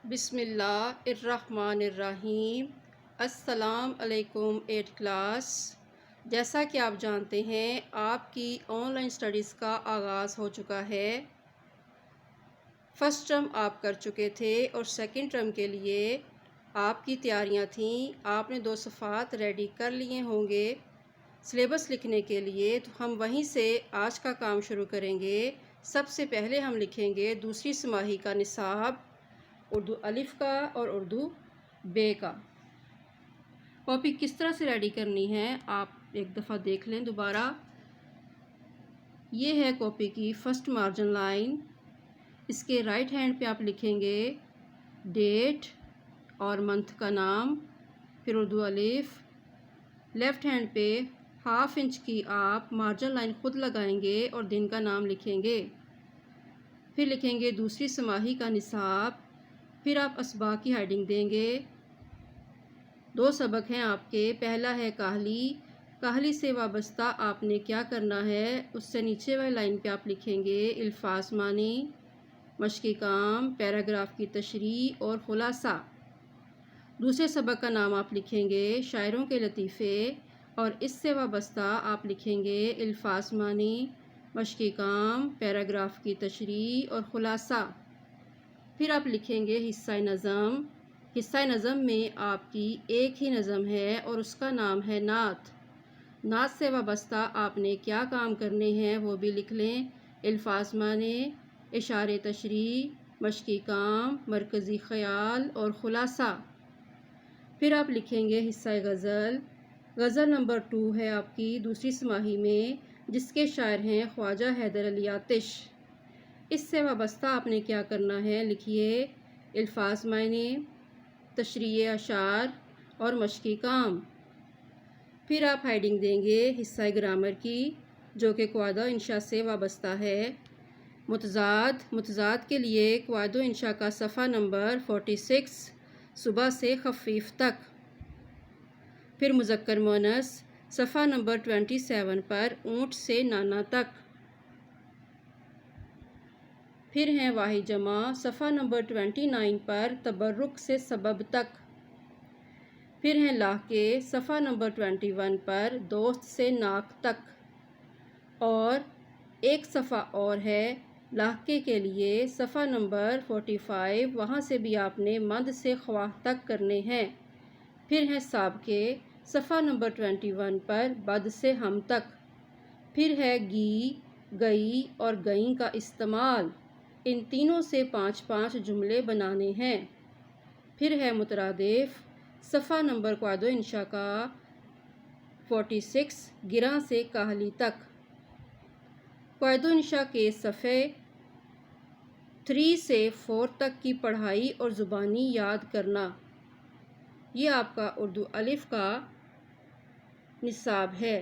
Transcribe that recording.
بسم اللہ الرحمن الرحیم۔ السلام علیکم 8 کلاس۔ جیسا کہ آپ جانتے ہیں آپ کی آن لائن سٹڈیز کا آغاز ہو چکا ہے۔ فرسٹ ٹرم آپ کر چکے تھے اور سیکنڈ ٹرم کے لیے آپ کی تیاریاں تھیں۔ آپ نے 2 صفحات ریڈی کر لیے ہوں گے سلیبس لکھنے کے لیے، تو ہم وہیں سے آج کا کام شروع کریں گے۔ سب سے پہلے ہم لکھیں گے دوسری سماہی کا نصاب، اردو الف کا اور اردو بے کا۔ کاپی کس طرح سے ریڈی کرنی ہے آپ ایک دفعہ دیکھ لیں دوبارہ۔ یہ ہے کاپی کی فرسٹ مارجن لائن۔ اس کے رائٹ ہینڈ پہ آپ لکھیں گے ڈیٹ اور منتھ کا نام، پھر اردو الف۔ لیفٹ ہینڈ پہ ½ انچ کی آپ مارجن لائن خود لگائیں گے اور دن کا نام لکھیں گے۔ پھر لکھیں گے دوسری سماہی کا نصاب، پھر آپ اسباق کی ہیڈنگ دیں گے۔ 2 سبق ہیں آپ کے۔ پہلا ہے کاہلی۔ کاہلی سے وابستہ آپ نے کیا کرنا ہے، اس سے نیچے والی لائن پہ آپ لکھیں گے الفاظ معنی، مشقی کام، پیراگراف کی تشریح اور خلاصہ۔ دوسرے سبق کا نام آپ لکھیں گے شاعروں کے لطیفے، اور اس سے وابستہ آپ لکھیں گے الفاظ معنی، مشقی کام، پیراگراف کی تشریح اور خلاصہ۔ پھر آپ لکھیں گے حصہ نظم۔ حصہ نظم میں آپ کی ایک ہی نظم ہے اور اس کا نام ہے نعت۔ نعت سے وابستہ آپ نے کیا کام کرنے ہیں وہ بھی لکھ لیں، الفاظ معنی، اشارے تشریح، مشقی کام، مرکزی خیال اور خلاصہ۔ پھر آپ لکھیں گے حصہ غزل۔ غزل نمبر 2 ہے آپ کی دوسری سماہی میں، جس کے شاعر ہیں خواجہ حیدر علی آتش۔ اس سے وابستہ آپ نے کیا کرنا ہے، لکھیے الفاظ معنی، تشریح اشعار اور مشقی کام۔ پھر آپ ہیڈنگ دیں گے حصہ گرامر کی، جو کہ قواعد و انشاء سے وابستہ ہے۔ متضاد کے لیے قواعد و انشاء کا صفحہ نمبر 46 صبح سے خفیف تک۔ پھر مذکر مؤنث صفحہ نمبر 27 پر اونٹ سے نانا تک۔ پھر ہیں واحد جمع صفحہ نمبر 29 پر تبرک سے سبب تک۔ پھر ہیں لاحقے صفحہ نمبر 21 پر دوست سے ناک تک۔ اور ایک صفحہ اور ہے لاحقے کے لیے صفحہ نمبر 45، وہاں سے بھی آپ نے مد سے خواہ تک کرنے ہیں۔ پھر ہیں سابقے صفحہ نمبر 21 پر بد سے ہم تک۔ پھر ہے گی، گئی اور گئیں کا استعمال، ان تینوں سے 5 جملے بنانے ہیں۔ پھر ہے مترادف صفحہ نمبر قواعد و انشاء کا 46 گراں سے کاہلی تک۔ قواعد و انشاء کے صفحے 3 سے 4 تک کی پڑھائی اور زبانی یاد کرنا۔ یہ آپ کا اردو الف کا نصاب ہے۔